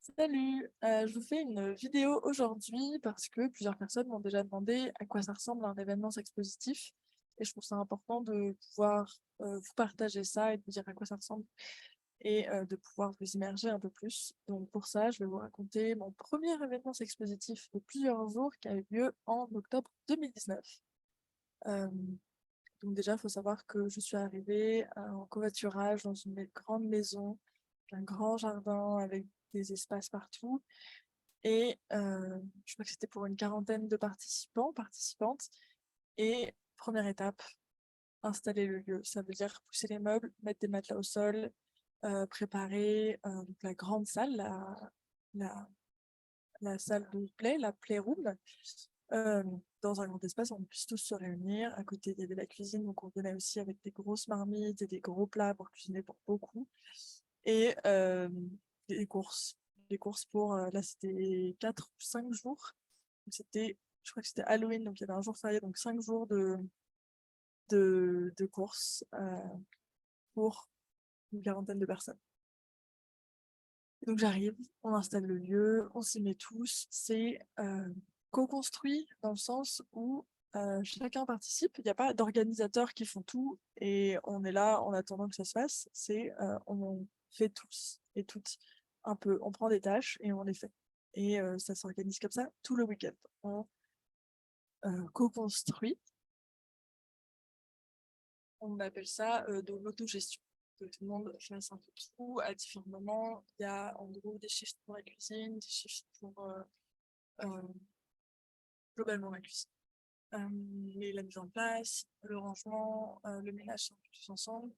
Salut, je vous fais une vidéo aujourd'hui parce que plusieurs personnes m'ont déjà demandé à quoi ça ressemble un événement sexpositif et je trouve ça important de pouvoir vous partager ça et de vous dire à quoi ça ressemble et de pouvoir vous immerger un peu plus. Donc pour ça, je vais vous raconter mon premier événement sexpositif de plusieurs jours qui a eu lieu en octobre 2019. Euh, donc déjà, il faut savoir que je suis arrivée en covoiturage dans une grande maison, un grand jardin avec des espaces partout. Et je crois que c'était pour une quarantaine de participants, participantes. Et première étape, installer le lieu. Ça veut dire pousser les meubles, mettre des matelas au sol, préparer donc la grande salle, la, la salle de play, la playroom, euh, dans un grand espace où on puisse tous se réunir. À côté, il y avait la cuisine, donc on venait aussi avec des grosses marmites et des gros plats pour cuisiner pour beaucoup. Et des courses. Des courses pour, là, c'était 4 ou 5 jours. C'était, je crois que c'était Halloween, donc il y avait un jour férié, donc 5 jours de courses pour une quarantaine de personnes. Et donc j'arrive, on installe le lieu, on s'y met tous. C'est co-construit dans le sens où chacun participe. Il n'y a pas d'organisateurs qui font tout et on est là en attendant que ça se fasse. C'est on fait tous et toutes un peu. On prend des tâches et on les fait. Et ça s'organise comme ça tout le week-end. On co-construit. On appelle ça de l'autogestion. Que tout le monde fasse un peu tout à différents moments. Il y a en gros des shifts pour la cuisine, des shifts pour euh, globalement la cuisine. Mais la mise en place, le rangement, le ménage, c'est tous ensemble.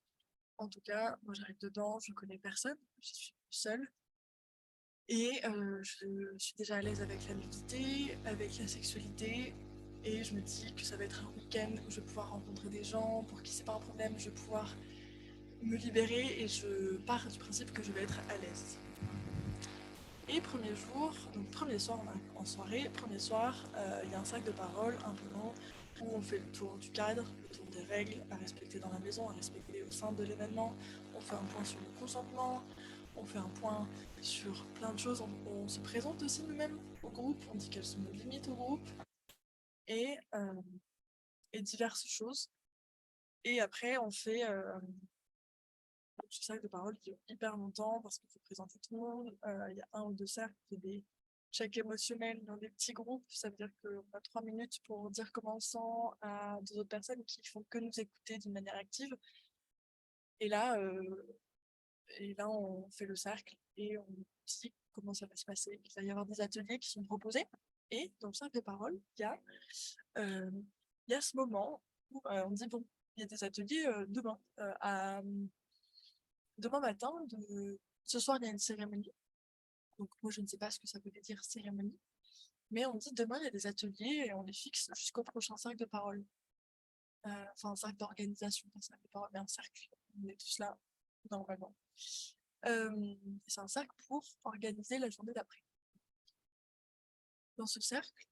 En tout cas, moi j'arrive dedans, je connais personne, je suis seule. Et je suis déjà à l'aise avec la nudité, avec la sexualité. Et je me dis que ça va être un week-end où je vais pouvoir rencontrer des gens pour qui c'est pas un problème, je vais pouvoir me libérer et je pars du principe que je vais être à l'aise. Et premier jour, donc premier soir en soirée, premier soir, il y a un sac de parole un peu long où on fait le tour du cadre, le tour des règles à respecter dans la maison, à respecter au sein de l'événement. On fait un point sur le consentement, on fait un point sur plein de choses. On se présente aussi nous-mêmes au groupe, on dit quelles sont nos limites au groupe et, euh, et diverses choses. Et après, on fait ce cercle de parole qui dure hyper longtemps parce qu'il faut présenter tout le monde. Il y a un ou deux cercles, c'est des checks émotionnels dans des petits groupes. Ça veut dire qu'on a 3 minutes pour dire comment on se sent à deux autres personnes qui font que nous écouter d'une manière active. Et là, euh, et là, on fait le cercle et on dit comment ça va se passer. Il va y avoir des ateliers qui sont proposés. Et dans le cercle de parole, euh, il y a ce moment où on dit, bon, il y a des ateliers demain demain matin, ce soir, il y a une cérémonie. Donc, moi, je ne sais pas ce que ça veut dire cérémonie. Mais on dit demain, il y a des ateliers et on les fixe jusqu'au prochain cercle de parole. Enfin, un cercle d'organisation, pas un cercle de parole, mais un cercle. On est tous là, normalement. C'est un cercle pour organiser la journée d'après. Dans ce cercle,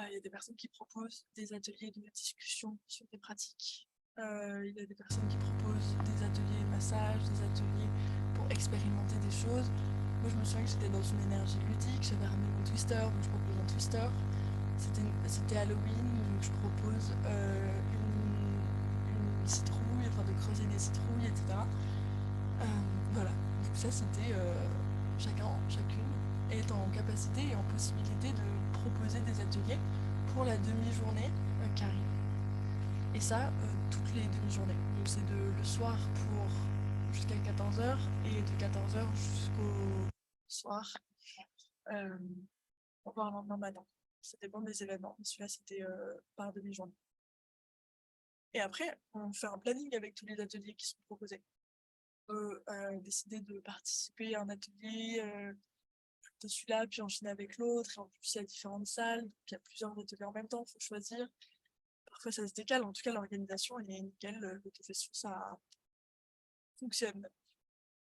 il y a des personnes qui proposent des ateliers de discussion sur des pratiques. Il y a des personnes qui proposent des ateliers massage, des ateliers pour expérimenter des choses. Moi, je me souviens que j'étais dans une énergie ludique, j'avais ramené mon twister, donc je propose un twister. C'était Halloween, donc je propose une citrouille, enfin de creuser des citrouilles, etc. Voilà, donc ça c'était chacune est en capacité et en possibilité de proposer des ateliers pour la demi-journée qui arrive. Et ça, toutes les demi-journées. Donc c'est le soir pour jusqu'à 14h et de 14h jusqu'au soir euh, voire le lendemain matin. Ça dépend des événements. Celui-là, c'était par demi-journée. Et après, on fait un planning avec tous les ateliers qui sont proposés. On peut décider de participer à un atelier de celui-là, puis enchaîner avec l'autre. Et en plus, il y a différentes salles, donc il y a plusieurs ateliers en même temps, il faut choisir. Parfois, ça se décale. En tout cas, l'organisation, elle est nickel. L'autogestion, ça fonctionne.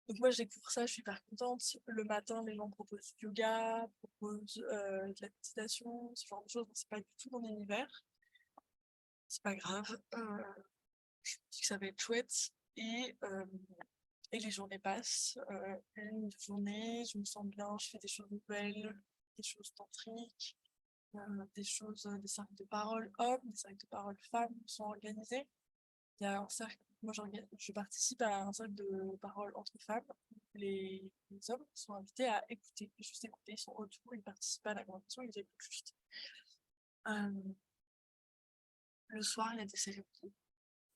Donc moi, je découvre ça, je suis hyper contente. Le matin, les gens proposent du yoga, proposent de la méditation, ce genre de choses. C'est pas du tout mon univers. C'est pas grave. Je me dis que ça va être chouette. Et, euh, Et les journées passent, une journée, je me sens bien, je fais des choses nouvelles, des choses tantriques, des choses, des cercles de parole hommes, des cercles de parole femmes sont organisés. Il y a un cercle, moi je participe à un cercle de parole entre femmes. Les hommes sont invités à écouter, juste écouter, ils sont autour, ils participent pas à la conversation, ils écoutent juste. Euh, le soir, il y a des cérémonies.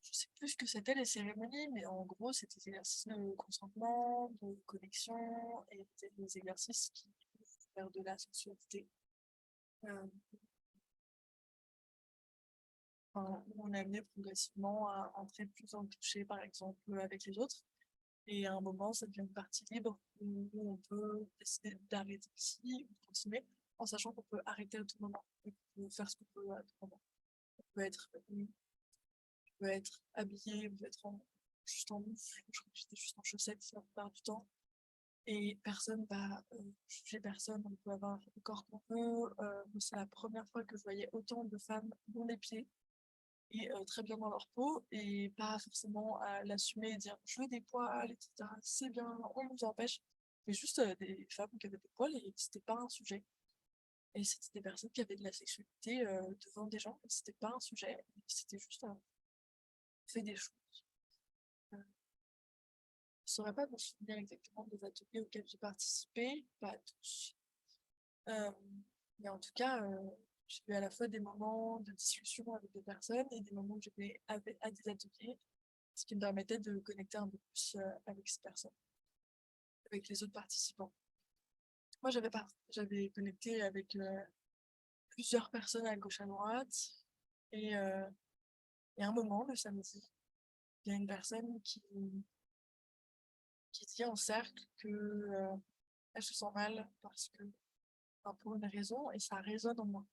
Je sais plus ce que c'était les cérémonies, mais en gros, c'était des exercices de consentement, de connexion, et des exercices qui vers de la sensualité. Euh, enfin, où on est amené progressivement à entrer plus en toucher, par exemple, avec les autres. Et à un moment, ça devient une partie libre où on peut décider d'arrêter ici ou de continuer, en sachant qu'on peut arrêter à tout moment, et qu'on peut faire ce qu'on peut à tout moment. On peut être habillé, on peut être juste en moufle, je crois que j'étais juste en chaussettes la plupart du temps. Et personne va juger personne, on peut avoir le corps qu'on veut. C'est la première fois que je voyais autant de femmes dont les pieds et très bien dans leur peau et pas forcément à l'assumer et dire je veux des poils, etc. C'est bien, on nous empêche. Mais juste des femmes qui avaient des poils et c'était pas un sujet. Et c'était des personnes qui avaient de la sexualité devant des gens et c'était pas un sujet. C'était juste fait des choses. Euh, je saurais pas me souvenir exactement des ateliers auxquels j'ai participé, pas tous. Euh, mais en tout cas, j'ai eu à la fois des moments de discussion avec des personnes et des moments où j'étais à des ateliers, ce qui me permettait de connecter un peu plus avec ces personnes, avec les autres participants. Moi, j'avais connecté avec plusieurs personnes à gauche à droite et, et à un moment, le samedi, il y a une personne qui dit en cercle que elle se sent mal parce que, enfin, pour une raison et ça résonne en moi.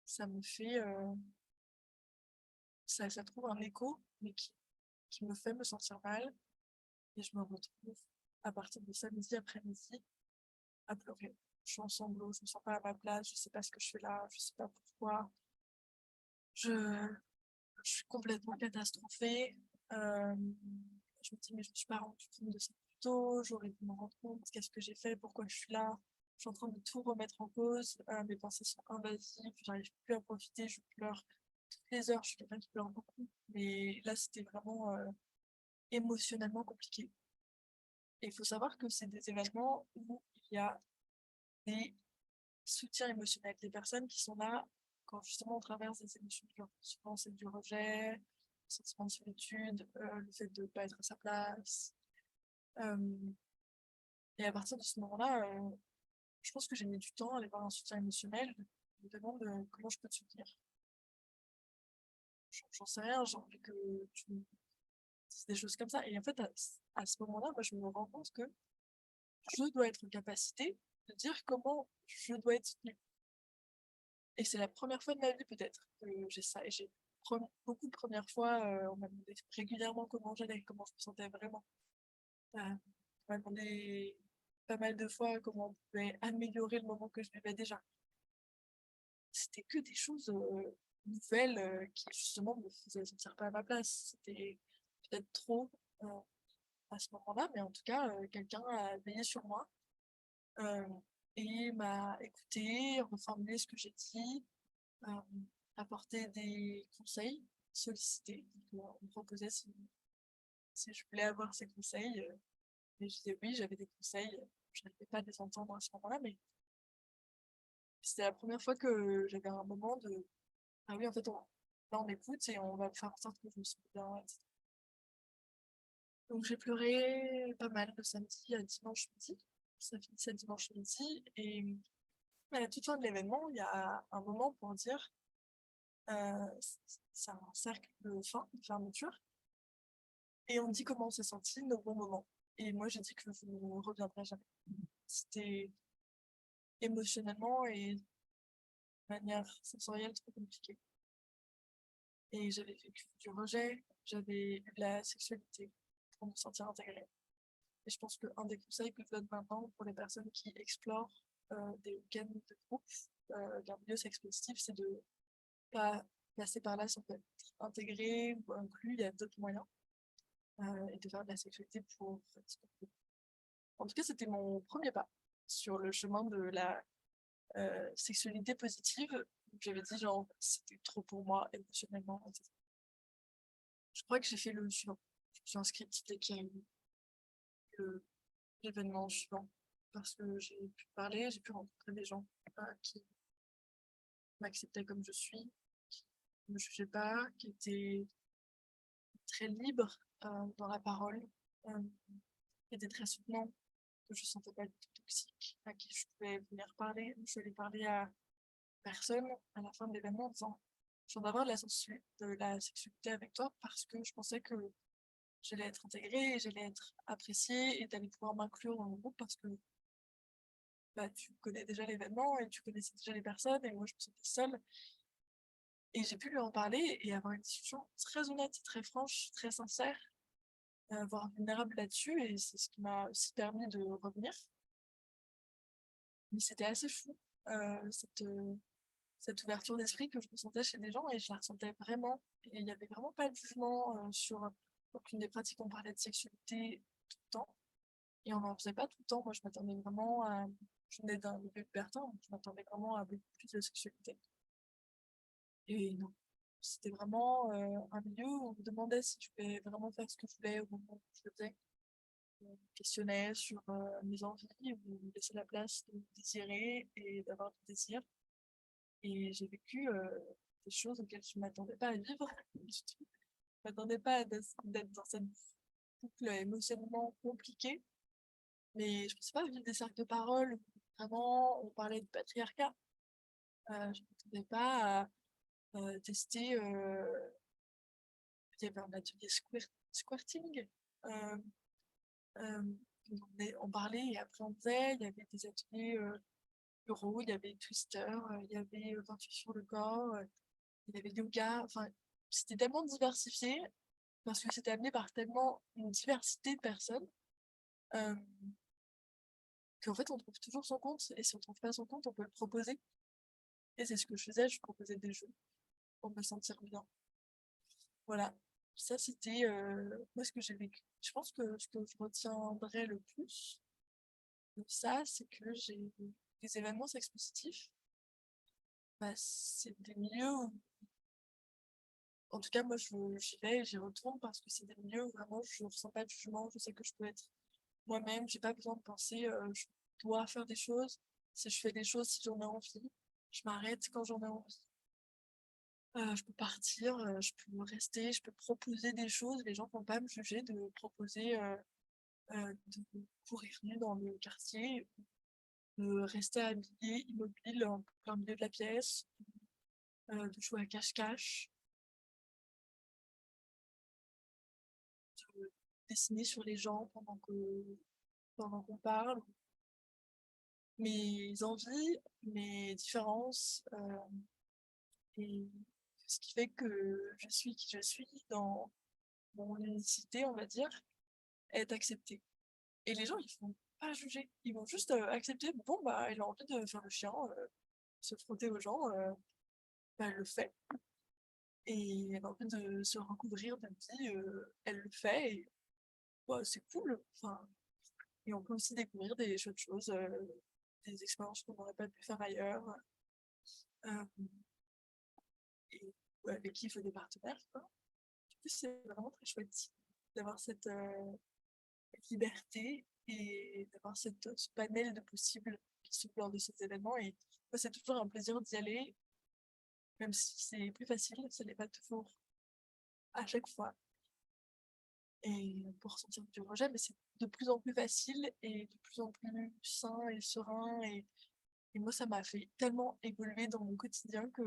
Ça me fait, ça trouve un écho, mais qui me fait me sentir mal. Et je me retrouve à partir de samedi après-midi à pleurer. Je suis en sanglots, je me sens pas à ma place, je sais pas ce que je fais là, je sais pas pourquoi. Je, je suis complètement catastrophée. Euh, je me dis, mais je me suis pas rendu compte de ça plus tôt, j'aurais dû me rendre compte, qu'est-ce que j'ai fait, pourquoi je suis là. Je suis en train de tout remettre en cause, mes pensées sont invasives, j'arrive plus à profiter, je pleure toutes les heures, je suis quelqu'un qui pleure beaucoup. Mais là, c'était vraiment émotionnellement compliqué. Et il faut savoir que c'est des événements où il y a des soutiens émotionnels, des personnes qui sont là quand justement on traverse des émotions dures. Souvent c'est du rejet, le sentiment de solitude, le fait de ne pas être à sa place. Euh, et à partir de ce moment-là, je pense que j'ai mis du temps à aller voir un soutien émotionnel. Je me demande comment je peux te soutenir. J'en sais rien, j'ai envie que tu me dises des choses comme ça. Et en fait, à ce moment-là, moi, je me rends compte que je dois être en capacité de dire comment je dois être soutenue. Et c'est la première fois de ma vie peut-être que j'ai ça. Et j'ai beaucoup de premières fois, on m'a demandé régulièrement comment j'allais, comment je me sentais vraiment. On m'a demandé pas mal de fois comment on pouvait améliorer le moment que je vivais déjà. C'était que des choses nouvelles qui justement me faisaient sentir pas à ma place. C'était peut-être trop euh, à ce moment-là, mais en tout cas, quelqu'un a veillé sur moi euh, et m'a écouté, reformulé ce que j'ai dit, euh, apporter des conseils, solliciter. Donc, on me proposait si je voulais avoir ces conseils. Et je disais oui, j'avais des conseils. Je n'arrivais pas à les entendre à ce moment-là, mais c'était la première fois que j'avais un moment de ah oui, en fait, là, on écoute et on va faire en sorte que je me sente bien, etc. Donc j'ai pleuré pas mal le samedi à dimanche midi. Ça finissait dimanche midi. Et à la toute fin de l'événement, il y a un moment pour dire euh, c'est un cercle de fin, de fermeture. Et on dit comment on s'est senti, nos bons moments. Et moi, j'ai dit que je ne reviendrai jamais. C'était émotionnellement et de manière sensorielle trop compliqué. Et j'avais vécu du rejet, j'avais eu de la sexualité pour me sentir intégrée. Et je pense qu'un des conseils que je donne maintenant pour les personnes qui explorent des week-ends de groupe d'un milieu sex positif, c'est de pas passer par là sans être intégré ou inclus, il y a d'autres moyens. et de faire de la sexualité pour explorer. En tout cas, c'était mon premier pas sur le chemin de la sexualité positive. J'avais dit, genre, c'était trop pour moi émotionnellement. Je crois que j'ai fait le suivant. Je me suis inscrite dès qu'il y a eu le- l'événement suivant. Parce que j'ai pu parler, j'ai pu rencontrer des gens qui m'acceptaient comme je suis, qui ne me jugeaient pas, qui étaient très libres dans la parole, euh, qui étaient très soutenants, que je ne sentais pas du tout toxique, à qui je pouvais venir parler. Je allais parler à personne à la fin de l'événement en disant je viens d'avoir de la sexualité avec toi parce que je pensais que j'allais être intégrée, j'allais être appréciée et t'allais pouvoir m'inclure dans le groupe parce que bah, tu connais déjà l'événement et tu connaissais déjà les personnes et moi je me sentais seule. Et j'ai pu lui en parler et avoir une discussion très honnête, très franche, très sincère, voire vulnérable là-dessus et c'est ce qui m'a aussi permis de revenir. Mais c'était assez fou, cette ouverture d'esprit que je ressentais chez des gens et je la ressentais vraiment. Et il n'y avait vraiment pas de jugement sur aucune des pratiques. On parlait de sexualité tout le temps et on n'en faisait pas tout le temps. Moi, je m'attendais vraiment à. Je venais d'un milieu libertin, donc je m'attendais vraiment à beaucoup plus de sexualité. Et non. C'était vraiment un milieu où on me demandait si je pouvais vraiment faire ce que je voulais au moment où je le faisais. On me questionnait sur mes envies, ou me laissait la place de désirer et d'avoir du désir. Et j'ai vécu des choses auxquelles je ne m'attendais pas à vivre. Je ne m'attendais pas à d'être dans cette boucle émotionnellement compliquée. Mais je ne pensais pas vivre des cercles de parole où vraiment on parlait de patriarcat. Je ne m'attendais pas à tester. Il y avait un atelier squirting. Euh, euh, on parlait et après on faisait. Il y avait des ateliers euro, il y avait Twister, il y avait 28 sur le corps, il y avait yoga. Enfin, c'était tellement diversifié parce que c'était amené par tellement une diversité de personnes euh, qu'en fait on trouve toujours son compte et si on trouve pas son compte on peut le proposer et c'est ce que je faisais, je proposais des jeux pour me sentir bien. Voilà, ça c'était moi ce que j'ai vécu. Je pense que ce que je retiendrai le plus de ça, c'est que j'ai des événements sex-positifs. Bah, c'est des milieux où, en tout cas moi j'y vais et j'y retourne parce que c'est des milieux où vraiment je ne ressens pas de jugement, je sais que je peux être moi-même, j'ai pas besoin de penser je dois faire des choses. Si je fais des choses, si j'en ai envie, je m'arrête quand j'en ai envie. Je peux partir, je peux rester, je peux proposer des choses. Les gens ne vont pas me juger de proposer de courir nu dans le quartier, de rester habillé, immobile en plein milieu de la pièce, de jouer à cache-cache, de dessiner sur les gens pendant qu'on parle. Mes envies, mes différences, et ce qui fait que je suis qui je suis dans mon unicité, on va dire, est acceptée. Et les gens, ils vont pas juger. Ils vont juste accepter, bon, bah, elle a envie de faire le chien, se frotter aux gens, bah, elle le fait. Et elle a envie de se recouvrir de vie, elle le fait. Et bah, c'est cool. Enfin, et on peut aussi découvrir des chouettes choses, des expériences qu'on n'aurait pas pu faire ailleurs. Euh, et ouais, avec qui il faut des partenaires, quoi. Du coup, c'est vraiment très chouette d'avoir cette liberté et d'avoir ce panel de possibles qui s'ouvrent lors de ces événements. Et moi, c'est toujours un plaisir d'y aller, même si c'est plus facile, ce n'est pas toujours à chaque fois. Et pour ressentir du rejet, mais c'est de plus en plus facile et de plus en plus sain et serein. Et moi, ça m'a fait tellement évoluer dans mon quotidien que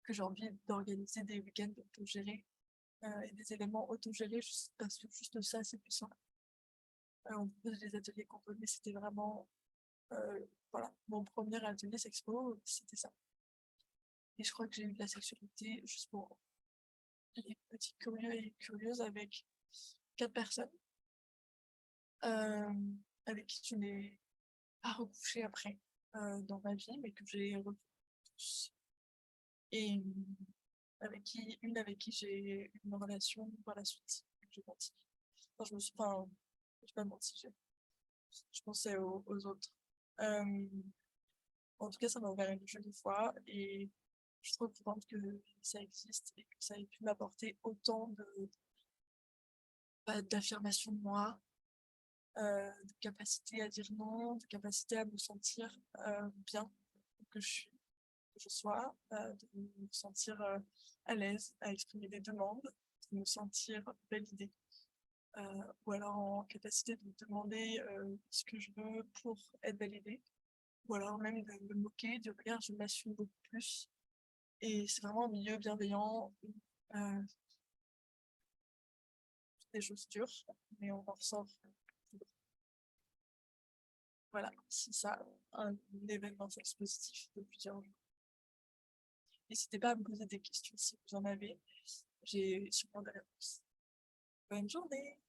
j'ai envie d'organiser des week-ends autogérés et des événements autogérés juste parce que juste ça, c'est plus simple. On propose des ateliers qu'on veut, mais c'était vraiment voilà, mon premier atelier sexpo, c'était ça. Et je crois que j'ai eu de la sexualité juste pour les petits curieux et curieuses avec 4 personnes euh, avec qui je n'ai pas recouché après dans ma vie, mais que j'ai revu tous. Et avec qui j'ai eu une relation par la suite. J'ai menti. Enfin, j'ai pas menti, je pensais aux autres. Euh, En tout cas, ça m'a ouvert une jolie fois et je suis trop contente que ça existe et que ça ait pu m'apporter autant d'affirmation de moi, de capacité à dire non, de capacité à me sentir bien que je suis, que je sois, de me sentir à l'aise à exprimer des demandes, de me sentir validée, ou alors en capacité de me demander ce que je veux pour être validée, ou alors même de me moquer, de regarde, je m'assume beaucoup plus. Et c'est vraiment un milieu bienveillant, euh, des choses dures, mais on en ressort. Voilà, c'est ça, un événement positif de plusieurs jours. N'hésitez pas à me poser des questions si vous en avez. J'ai sûrement des réponses. Bonne journée!